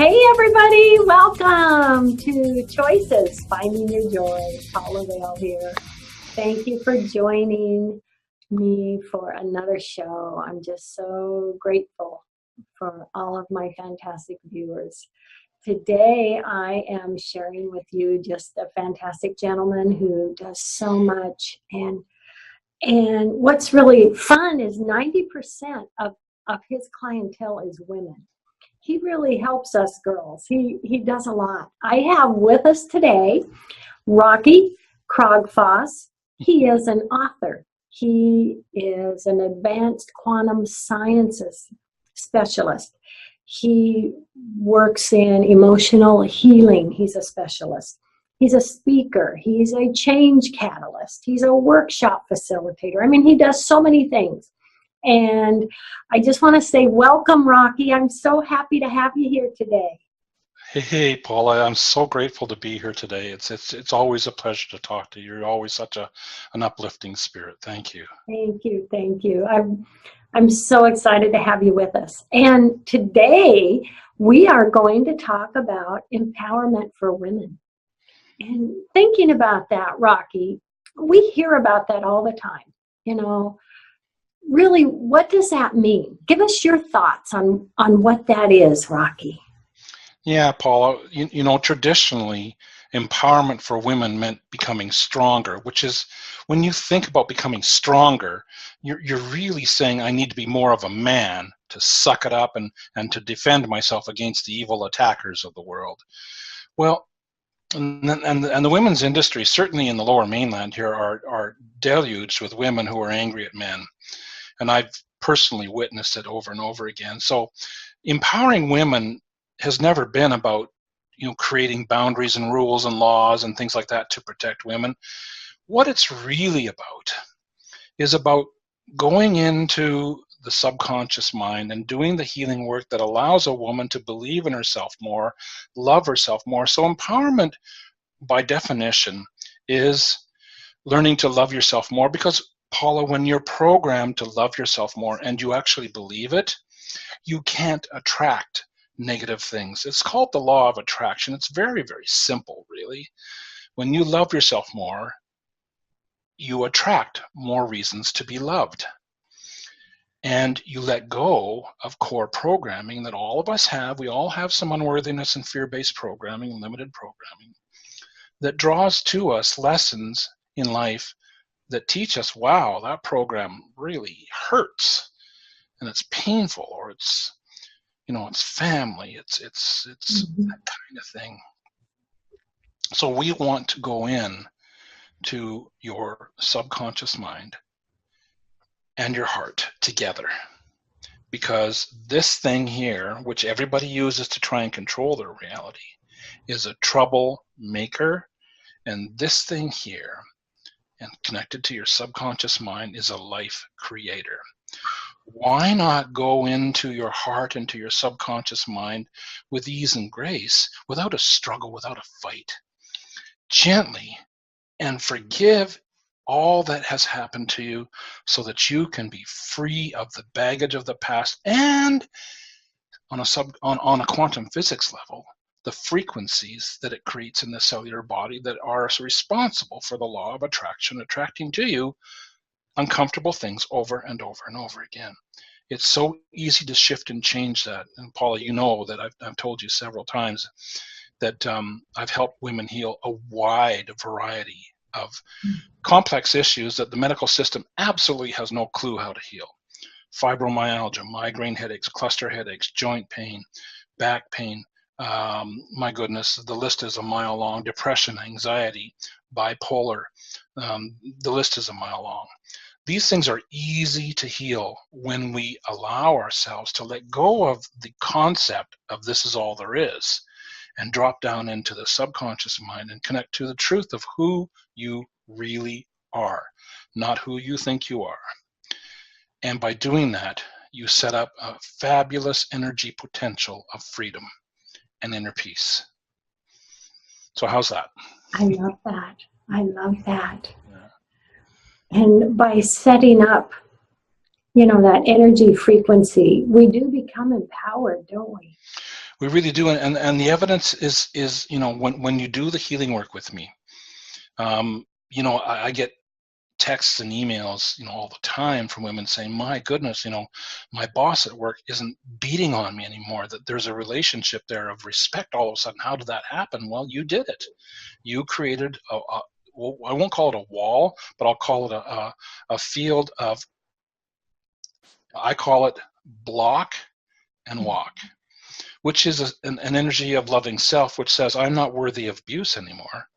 Hey everybody, welcome to Choices, Finding Your Joy. Paula Vail here. Thank you for joining me for another show. I'm just so grateful for all of my fantastic viewers. Today I am sharing with you just a fantastic gentleman who does so much, and what's really fun is 90% of his clientele is women. He really helps us girls. He does a lot. I have with us today Rocky Kro. He is an author. He is an advanced quantum sciences specialist. He works in emotional healing. He's a specialist. He's a speaker. He's a change catalyst. He's a workshop facilitator. I mean, he does so many things. And I just want to say welcome, Rocky. I'm so happy to have you here today. Hey, Paula, I'm so grateful to be here today. It's always a pleasure to talk to you. You're always such an uplifting spirit. Thank you. Thank you. I'm so excited to have you with us. And today we are going to talk about empowerment for women. And thinking about that, Rocky, we hear about that all the time. You know, really, what does that mean? Give us your thoughts on what that is, Rocky. Yeah, Paula, you know, traditionally, empowerment for women meant becoming stronger, which is, when you think about becoming stronger, you're really saying, I need to be more of a man to suck it up and to defend myself against the evil attackers of the world. Well, and the women's industry, certainly in the Lower Mainland here, are deluged with women who are angry at men. And I've personally witnessed it over and over again. So empowering women has never been about, you know, creating boundaries and rules and laws and things like that to protect women. What it's really about is about going into the subconscious mind and doing the healing work that allows a woman to believe in herself more, love herself more. So empowerment, by definition, is learning to love yourself more, because Paula, when you're programmed to love yourself more and you actually believe it, you can't attract negative things. It's called the law of attraction. It's very, very simple, really. When you love yourself more, you attract more reasons to be loved. And you let go of core programming that all of us have. We all have some unworthiness and fear-based programming, limited programming, that draws to us lessons in life that teach us, wow, that program really hurts and it's painful, or it's, you know, it's family, it's that kind of thing. So we want to go in to your subconscious mind and your heart together, because this thing here, which everybody uses to try and control their reality, is a trouble maker, and this thing here, and connected to your subconscious mind, is a life creator. Why not go into your heart, into your subconscious mind with ease and grace, without a struggle, without a fight, gently, and forgive all that has happened to you, so that you can be free of the baggage of the past, and on a quantum physics level, the frequencies that it creates in the cellular body that are responsible for the law of attraction, attracting to you uncomfortable things over and over and over again. It's so easy to shift and change that. And Paula, you know that I've told you several times that I've helped women heal a wide variety of complex issues that the medical system absolutely has no clue how to heal. Fibromyalgia, migraine headaches, cluster headaches, joint pain, back pain. My goodness, the list is a mile long. Depression, anxiety, bipolar, the list is a mile long. These things are easy to heal when we allow ourselves to let go of the concept of this is all there is, and drop down into the subconscious mind and connect to the truth of who you really are, not who you think you are. And by doing that, you set up a fabulous energy potential of freedom and inner peace. So how's that? I love that. I love that. Yeah. And by setting up, you know, that energy frequency, we do become empowered, don't we? We really do, and the evidence is when you do the healing work with me, I get texts and emails all the time from women saying, my goodness, my boss at work isn't beating on me anymore, that there's a relationship there of respect all of a sudden. How did that happen? Well, you did it. You created well, I won't call it a wall, but I'll call it a field of, I call it block and walk, which is an energy of loving self, which says I'm not worthy of abuse anymore,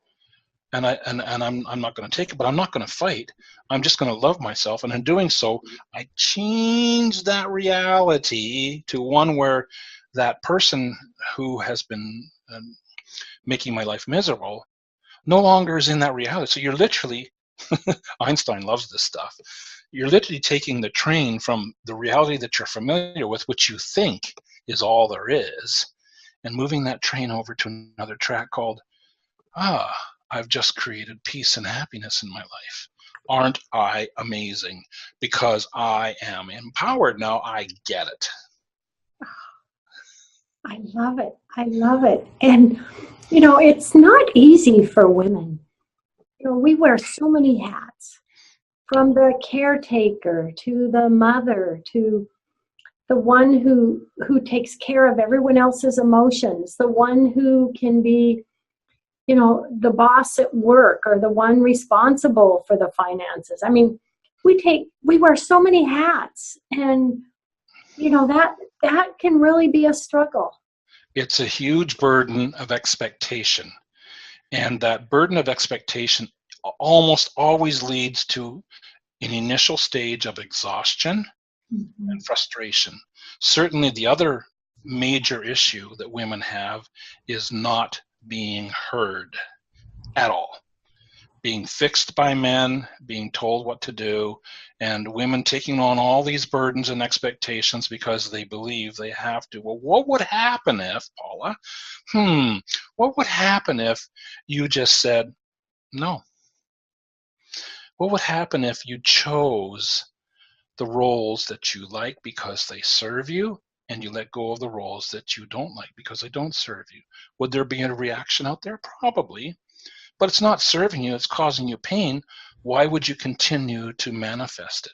and I'm not going to take it, but I'm not going to fight. I'm just going to love myself, and in doing so, I change that reality to one where that person who has been making my life miserable no longer is in that reality. So you're literally, Einstein loves this stuff. You're literally taking the train from the reality that you're familiar with, which you think is all there is, and moving that train over to another track called, I've just created peace and happiness in my life. Aren't I amazing? Because I am empowered. Now I get it. I love it. I love it. And, it's not easy for women. We wear so many hats, from the caretaker to the mother to the one who takes care of everyone else's emotions, the one who can be, the boss at work, or the one responsible for the finances. I mean, we wear so many hats, and that can really be a struggle. It's a huge burden of expectation. And that burden of expectation almost always leads to an initial stage of exhaustion and frustration. Certainly the other major issue that women have is not being heard at all. Being fixed by men, being told what to do, and women taking on all these burdens and expectations because they believe they have to. Well, what would happen if, Paula? What would happen if you just said no? What would happen if you chose the roles that you like because they serve you, and you let go of the roles that you don't like because they don't serve you? Would there be a reaction out there? Probably. But it's not serving you, it's causing you pain. Why would you continue to manifest it?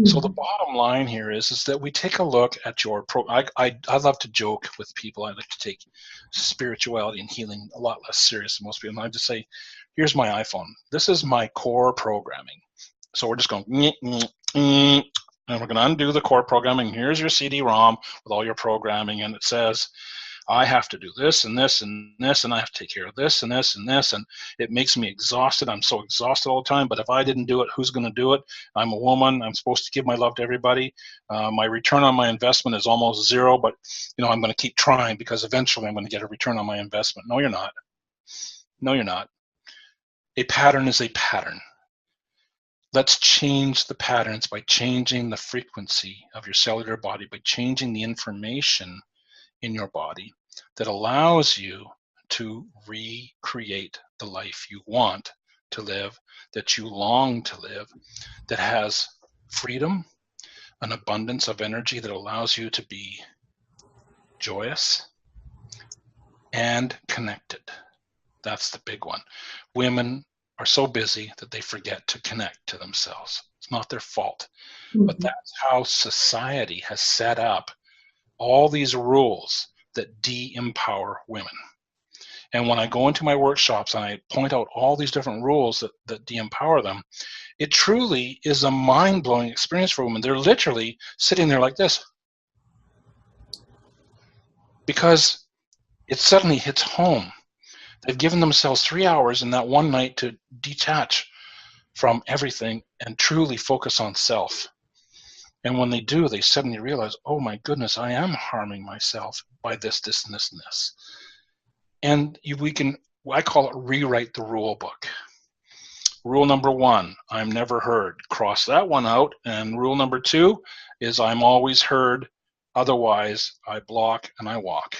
So the bottom line here is that we take a look at your I love to joke with people. I like to take spirituality and healing a lot less serious than most people. And I just say, here's my iPhone. This is my core programming. So we're just going, and we're going to undo the core programming. Here's your CD-ROM with all your programming, and it says, I have to do this and this and this, and I have to take care of this and this and this, and it makes me exhausted. I'm so exhausted all the time, but if I didn't do it, who's going to do it? I'm a woman. I'm supposed to give my love to everybody. My return on my investment is almost zero, but I'm going to keep trying because eventually I'm going to get a return on my investment. No, you're not. No, you're not. A pattern is a pattern. Let's change the patterns by changing the frequency of your cellular body, by changing the information in your body that allows you to recreate the life you want to live, that you long to live, that has freedom, an abundance of energy that allows you to be joyous and connected. That's the big one. Women are so busy that they forget to connect to themselves. It's not their fault, but that's how society has set up all these rules that de-empower women. And when I go into my workshops and I point out all these different rules that de-empower them, it truly is a mind-blowing experience for women. They're literally sitting there like this, because it suddenly hits home. They've given themselves 3 hours in that one night to detach from everything and truly focus on self. And when they do, they suddenly realize, oh my goodness, I am harming myself by this, this, and this, and this. And I call it rewrite the rule book. Rule number 1, I'm never heard. Cross that one out. And rule number 2 is I'm always heard. Otherwise, I block and I walk.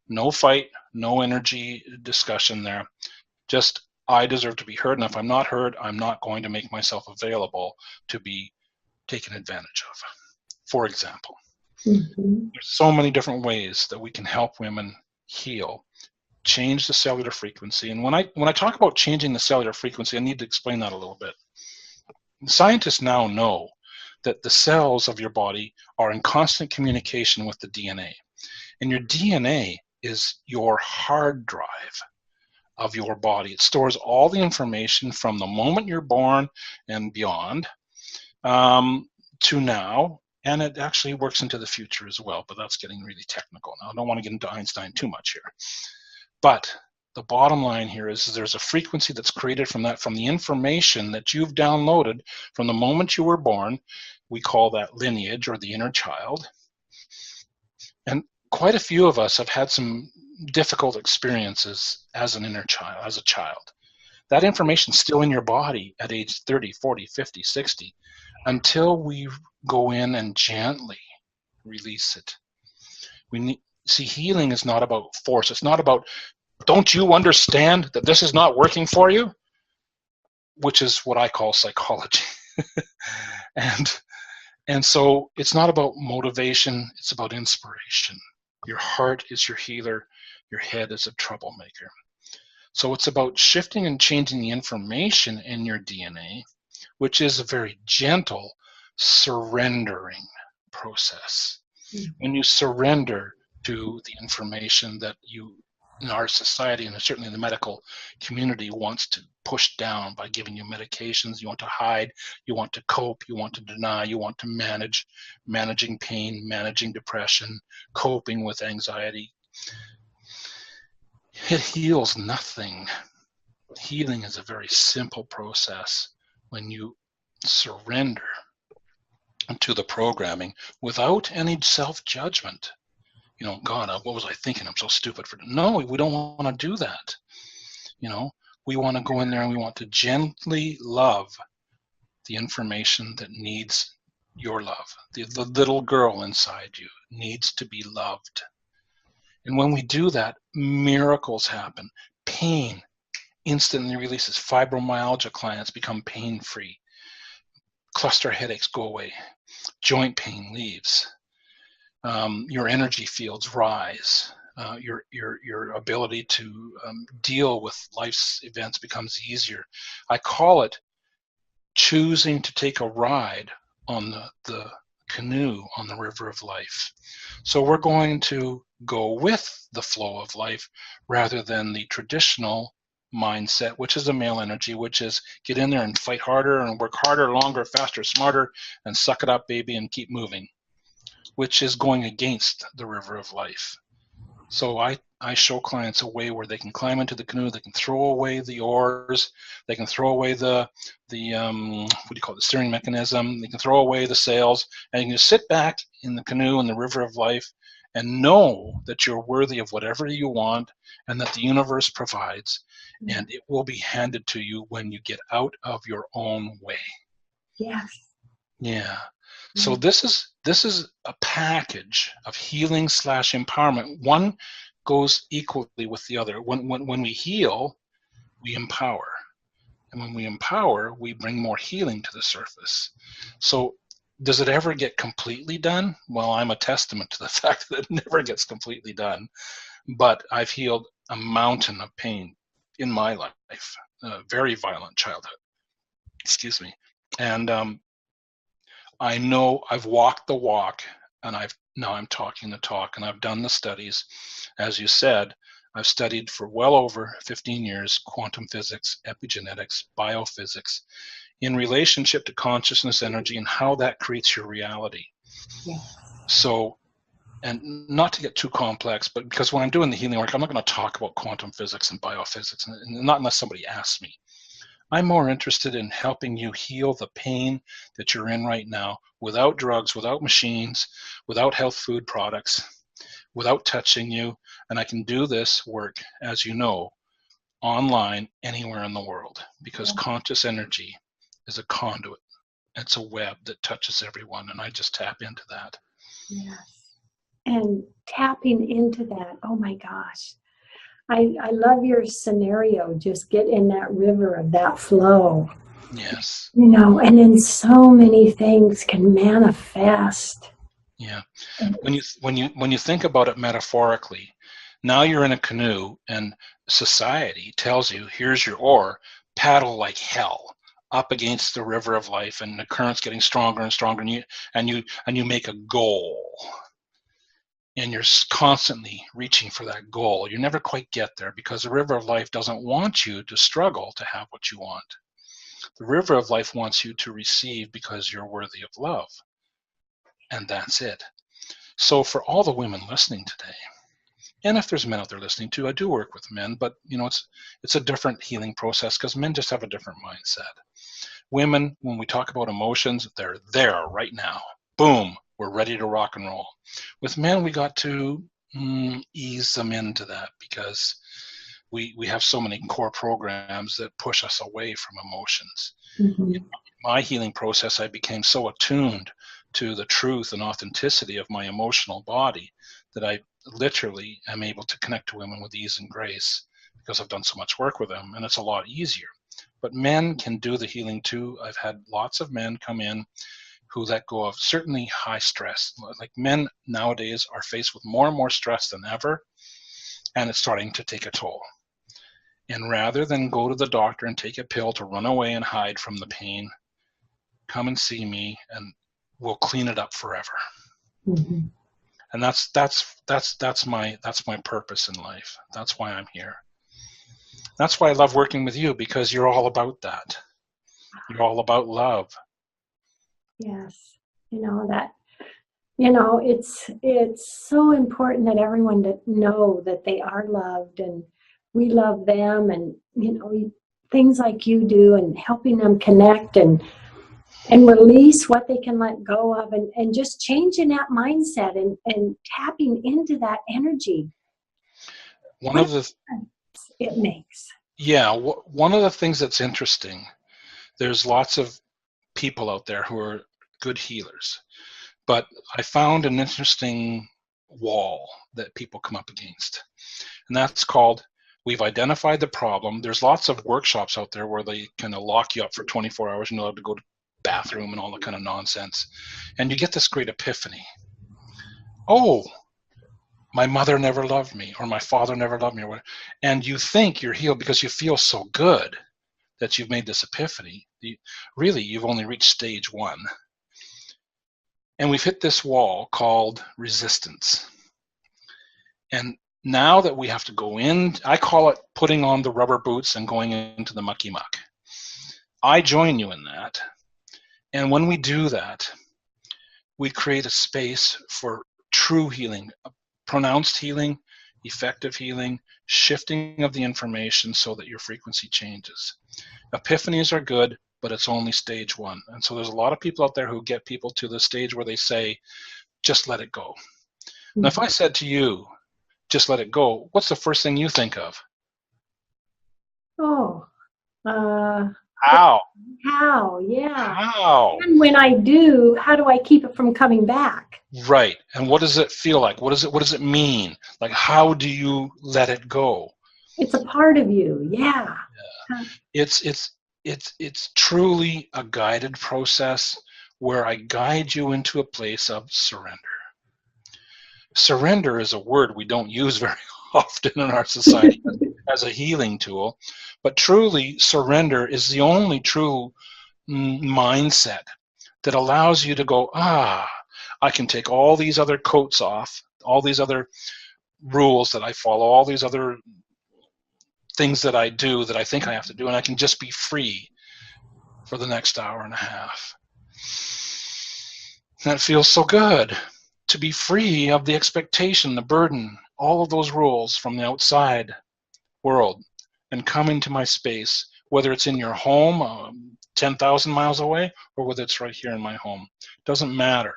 No fight, no energy discussion there. Just, I deserve to be heard. And if I'm not heard, I'm not going to make myself available to be taken advantage of. For example, Mm-hmm. There's so many different ways that we can help women heal, change the cellular frequency. And when I talk about changing the cellular frequency, I need to explain that a little bit. Scientists now know that the cells of your body are in constant communication with the DNA. And your DNA is your hard drive of your body. It stores all the information from the moment you're born and beyond to now, and it actually works into the future as well, but that's getting really technical now. I don't want to get into Einstein too much here. But the bottom line here is there's a frequency that's created from that, from the information that you've downloaded from the moment you were born. We call that lineage or the inner child. And quite a few of us have had some difficult experiences as an inner child, as a child. That information's still in your body at age 30, 40, 50, 60, until we go in and gently release it. See, healing is not about force. It's not about, don't you understand that this is not working for you? Which is what I call psychology. And so it's not about motivation, it's about inspiration. Your heart is your healer, your head is a troublemaker. So it's about shifting and changing the information in your DNA, which is a very gentle surrendering process. Mm-hmm. When you surrender to the information that you, in our society, and certainly in the medical community, wants to push down by giving you medications, you want to hide, you want to cope, you want to deny, you want to manage, managing pain, managing depression, coping with anxiety. It heals nothing. Healing is a very simple process when you surrender to the programming without any self-judgment. You know, God, what was I thinking? I'm so stupid for. No, we don't want to do that. You know, we want to go in there and we want to gently love the information that needs your love. The little girl inside you needs to be loved. And when we do that, miracles happen. Pain instantly releases. Fibromyalgia clients become pain-free. Cluster headaches go away. Joint pain leaves. Your energy fields rise. Your ability to deal with life's events becomes easier. I call it choosing to take a ride on the canoe on the river of life. So we're going to go with the flow of life rather than the traditional mindset, which is a male energy, which is get in there and fight harder and work harder, longer, faster, smarter, and suck it up, baby, and keep moving, which is going against the river of life. So I show clients a way where they can climb into the canoe, they can throw away the oars, they can throw away the steering mechanism, they can throw away the sails, and you can just sit back in the canoe in the river of life and know that you're worthy of whatever you want and that the universe provides, and it will be handed to you when you get out of your own way. Yes. Yeah. So this is a package of healing / empowerment. One goes equally with the other. When we heal, we empower. And when we empower, we bring more healing to the surface. So does it ever get completely done? Well, I'm a testament to the fact that it never gets completely done. But I've healed a mountain of pain in my life, a very violent childhood. Excuse me. And I know I've walked the walk, and now I'm talking the talk, and I've done the studies. As you said, I've studied for well over 15 years quantum physics, epigenetics, biophysics, in relationship to consciousness, energy, and how that creates your reality. Yeah. So, and not to get too complex, but because when I'm doing the healing work, I'm not going to talk about quantum physics and biophysics, and not unless somebody asks me. I'm more interested in helping you heal the pain that you're in right now without drugs, without machines, without health food products, without touching you. And I can do this work, as you know, online anywhere in the world, because conscious energy is a conduit. It's a web that touches everyone, and I just tap into that. Yes. And tapping into that, oh my gosh. I love your scenario. Just get in that river of that flow. Yes. You know, and then so many things can manifest Yeah. And When you think about it metaphorically, now you're in a canoe and society tells you, here's your oar, paddle like hell up against the river of life, and the current's getting stronger and stronger, and you make a goal, and you're constantly reaching for that goal. You never quite get there because the river of life doesn't want you to struggle to have what you want. The river of life wants you to receive because you're worthy of love, and that's it. So for all the women listening today, and if there's men out there listening too, I do work with men, but it's a different healing process because men just have a different mindset. Women, when we talk about emotions, they're there right now. Boom, we're ready to rock and roll. With men, we got to ease them into that because we have so many core programs that push us away from emotions. In mhm, my healing process, I became so attuned to the truth and authenticity of my emotional body that I literally am able to connect to women with ease and grace because I've done so much work with them, and it's a lot easier. But men can do the healing too. I've had lots of men come in who let go of certainly high stress. Like, men nowadays are faced with more and more stress than ever, and it's starting to take a toll. And rather than go to the doctor and take a pill to run away and hide from the pain, come and see me and we'll clean it up forever. mhm. And that's my purpose in life. That's why I'm here. That's why I love working with you, because you're all about that. You're all about love. Yes. That, it's so important that everyone to know that they are loved and we love them, and things like you do and helping them connect and release what they can let go of, and just changing that mindset and tapping into that energy. One What a of the difference it makes. Yeah, one of the things that's interesting, there's lots of people out there who are good healers, but I found an interesting wall that people come up against, and that's called, we've identified the problem. There's lots of workshops out there where they kind of lock you up for 24 hours and you're allowed to go to the bathroom and all that kind of nonsense, and you get this great epiphany. Oh, my mother never loved me, or my father never loved me, or whatever. And you think you're healed because you feel so good that you've made this epiphany. Really, you've only reached stage one. And we've hit this wall called resistance. And now that we have to go in, I call it putting on the rubber boots and going into the mucky muck. I join you in that. And when we do that, we create a space for true healing, pronounced healing, effective healing, shifting of the information so that your frequency changes. Epiphanies are good, but it's only stage one. And so there's a lot of people out there who get people to the stage where they say, just let it go. Now, if I said to you, just let it go, what's the first thing you think of? Oh, uh, How? how? Yeah. How? And when I do, how do I keep it from coming back? Right. And what does it feel like? What does it mean? Like, how do you let it go? It's a part of you. Yeah. It's truly a guided process where I guide you into a place of surrender. Surrender is a word we don't use very often in our society as a healing tool, but truly surrender is the only true mindset that allows you to go, I can take all these other coats off, all these other rules that I follow, all these other things that I do that I think I have to do, and I can just be free for the next hour and a half. That feels so good, to be free of the expectation, the burden, all of those rules from the outside world, and come into my space, whether it's in your home 10,000 miles away or whether it's right here in my home. Doesn't matter.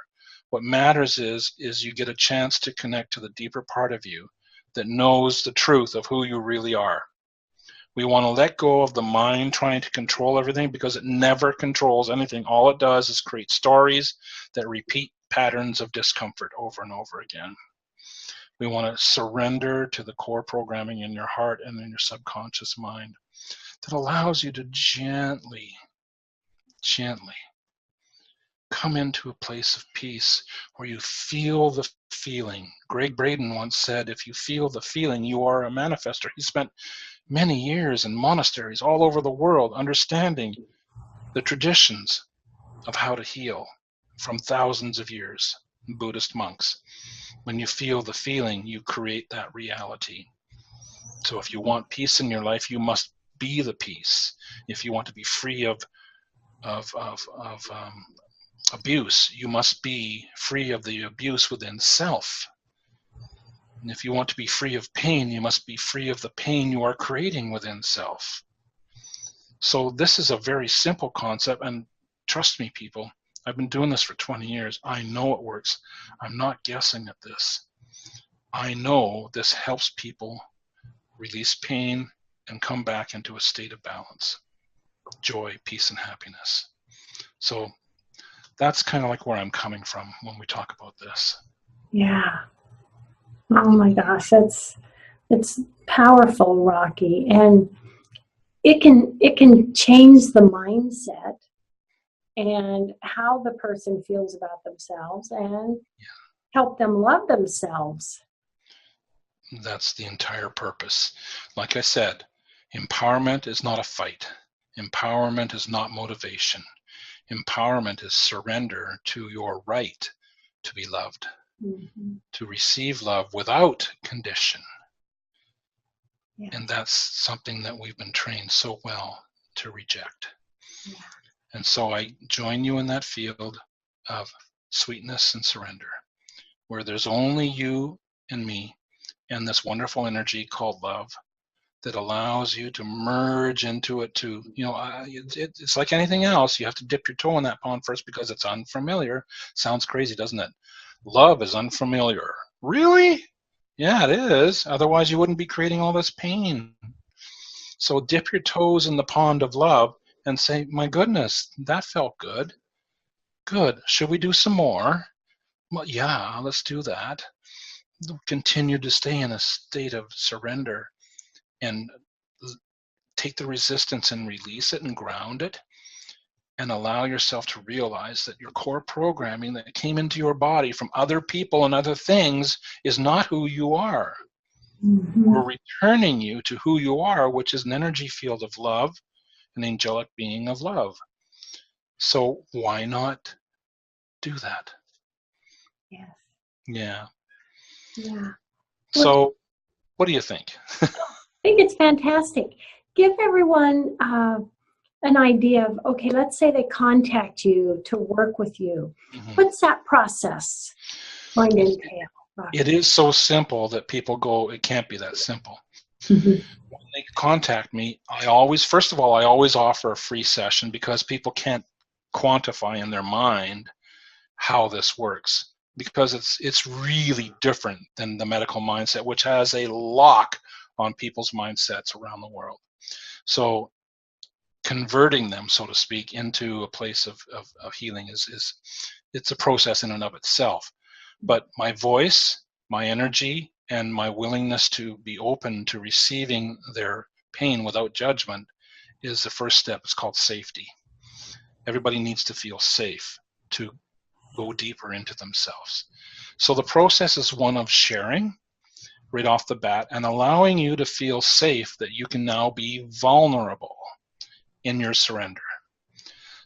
What matters is you get a chance to connect to the deeper part of you that knows the truth of who you really are. We want to let go of the mind trying to control everything, because it never controls anything. All it does is create stories that repeat patterns of discomfort over and over again. We want to surrender to the core programming in your heart and in your subconscious mind that allows you to gently come into a place of peace where you feel the feeling. Greg Braden once said, if you feel the feeling, you are a manifester. He spent many years in monasteries all over the world understanding the traditions of how to heal from thousands of years, Buddhist monks. When you feel the feeling, you create that reality. So if you want peace in your life, you must be the peace. If you want to be free of abuse, you must be free of the abuse within self. And if you want to be free of pain, you must be free of the pain you are creating within self. So this is a very simple concept, and trust me, people, I've been doing this for 20 years. I know it works. I'm not guessing at this. I know this helps people release pain and come back into a state of balance, joy, peace, and happiness. So that's kind of like where I'm coming from when we talk about this. Yeah. Oh my gosh, it's powerful, Rocky, and it can change the mindset and how the person feels about themselves and help them love themselves. That's the entire purpose. Like I said, empowerment is not a fight. Empowerment is not motivation. Empowerment is surrender to your right to be loved, to receive love without condition. Yeah. And that's something that we've been trained so well to reject. Yeah. And so I join you in that field of sweetness and surrender, where there's only you and me and this wonderful energy called love that allows you to merge into it. To, it's like anything else. You have to dip your toe in that pond first because it's unfamiliar. Sounds crazy, doesn't it? Love is unfamiliar. Really? Yeah, it is. Otherwise, you wouldn't be creating all this pain. So dip your toes in the pond of love and say, my goodness, that felt good. Good. Should we do some more? Well, yeah, let's do that. Continue to stay in a state of surrender and take the resistance and release it and ground it, and allow yourself to realize that your core programming that came into your body from other people and other things is not who you are. We're returning you to who you are, which is an energy field of love, an angelic being of love. So why not do that? Yes. Yeah. Yeah. So what do you think? I think it's fantastic. Give everyone an idea of, okay, let's say they contact you to work with you. What's that process going to entail? It is so simple that people go, it can't be that simple. When they contact me, I always offer a free session because people can't quantify in their mind how this works, because it's really different than the medical mindset, which has a lock on people's mindsets around the world. So converting them, so to speak, into a place of healing it's a process in and of itself. But my voice, my energy, and my willingness to be open to receiving their pain without judgment is the first step. It's called safety. Everybody needs to feel safe to go deeper into themselves. So the process is one of sharing right off the bat and allowing you to feel safe that you can now be vulnerable in your surrender.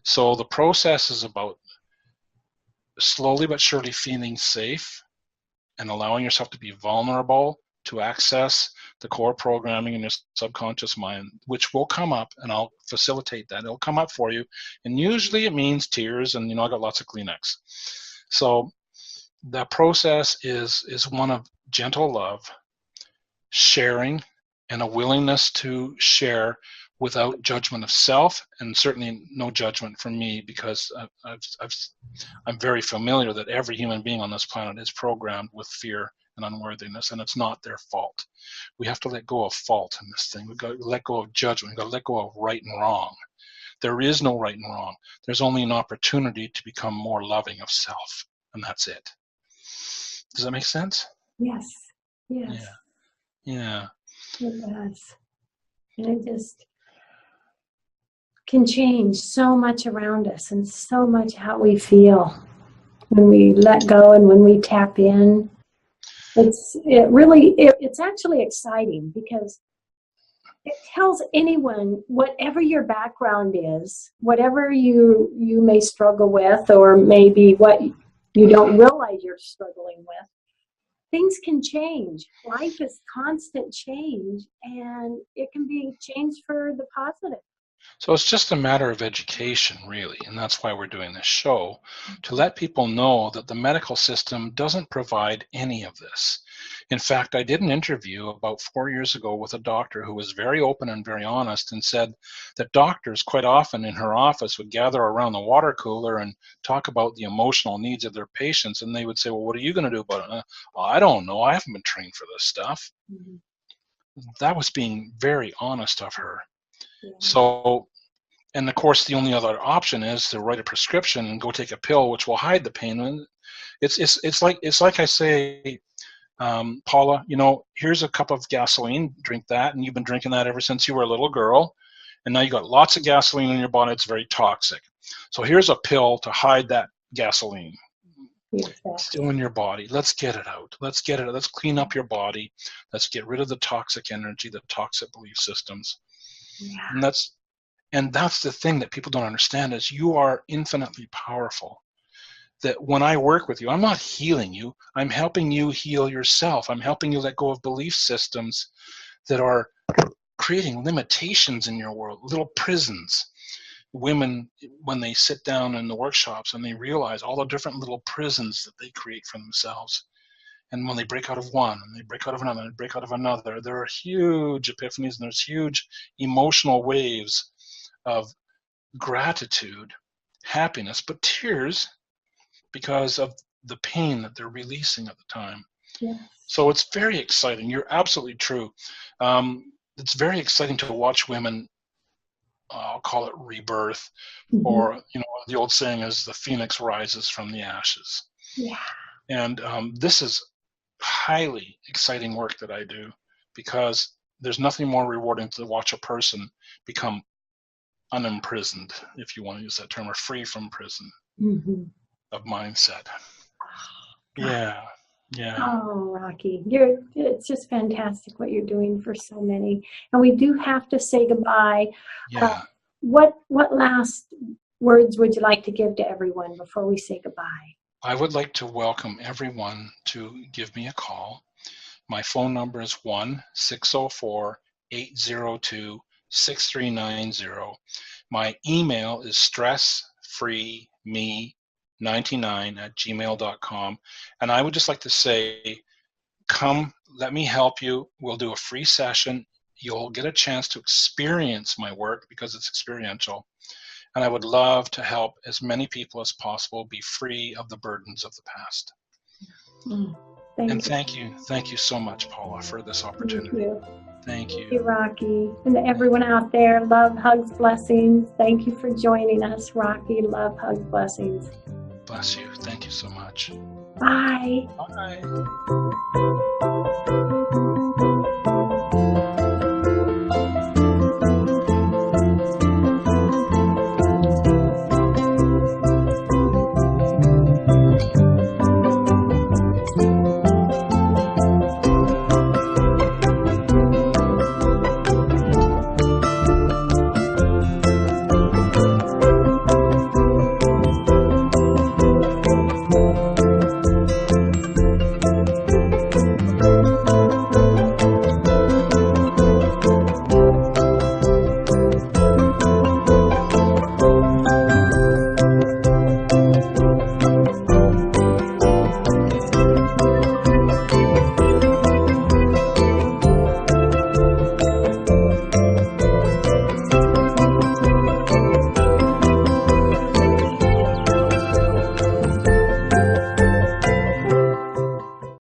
So the process is about slowly but surely feeling safe and allowing yourself to be vulnerable to access the core programming in your subconscious mind, which will come up, and I'll facilitate that. It'll come up for you, and usually it means tears, and I got lots of Kleenex. So that process is one of gentle love, sharing, and a willingness to share without judgment of self, and certainly no judgment from me, because I'm very familiar that every human being on this planet is programmed with fear and unworthiness, and it's not their fault. We have to let go of fault in this thing. We've got to let go of judgment. We've got to let go of right and wrong. There is no right and wrong. There's only an opportunity to become more loving of self, and that's it. Does that make sense? Yes. Yes. Yeah. It does. And can change so much around us and so much how we feel when we let go and when we tap in. It's actually exciting because it tells anyone, whatever your background is, whatever you may struggle with, or maybe what you don't realize you're struggling with, things can change. Life is constant change, and it can be changed for the positive. So it's just a matter of education, really, and that's why we're doing this show, to let people know that the medical system doesn't provide any of this. In fact, I did an interview about 4 years ago with a doctor who was very open and very honest and said that doctors quite often in her office would gather around the water cooler and talk about the emotional needs of their patients, and they would say, well, what are you going to do about it? I don't know. I haven't been trained for this stuff. Mm-hmm. That was being very honest of her. Yeah. So, and of course, the only other option is to write a prescription and go take a pill, which will hide the pain. And it's like I say, Paula, here's a cup of gasoline, drink that, and you've been drinking that ever since you were a little girl, and now you got lots of gasoline in your body. It's very toxic. So here's a pill to hide that gasoline. Exactly. Still in your body. Let's get it out. Let's clean up your body. Let's get rid of the toxic energy, the toxic belief systems. Yeah. And that's the thing that people don't understand is you are infinitely powerful. That when I work with you, I'm not healing you. I'm helping you heal yourself. I'm helping you let go of belief systems that are creating limitations in your world, little prisons. Women, when they sit down in the workshops and they realize all the different little prisons that they create for themselves. And when they break out of one, and they break out of another, and they break out of another, there are huge epiphanies and there's huge emotional waves of gratitude, happiness, but tears because of the pain that they're releasing at the time. Yes. So it's very exciting. You're absolutely true. It's very exciting to watch women, I'll call it rebirth, mm-hmm. or, the old saying is the phoenix rises from the ashes. Yeah. And this is highly exciting work that I do because there's nothing more rewarding to watch a person become unimprisoned, if you want to use that term, or free from prison mm-hmm. of mindset. Yeah. Oh, Rocky, it's just fantastic what you're doing for so many. And we do have to say goodbye. Yeah. What last words would you like to give to everyone before we say goodbye? I would like to welcome everyone to give me a call. My phone number is 1-604-802-6390. My email is stressfreeme99@gmail.com. And I would just like to say, come, let me help you. We'll do a free session. You'll get a chance to experience my work because it's experiential. And I would love to help as many people as possible be free of the burdens of the past. Thank you. Thank you so much, Paula, for this opportunity. Thank you. Thank you, Rocky. And to everyone out there, love, hugs, blessings. Thank you for joining us, Rocky. Love, hugs, blessings. Bless you. Thank you so much. Bye. Bye.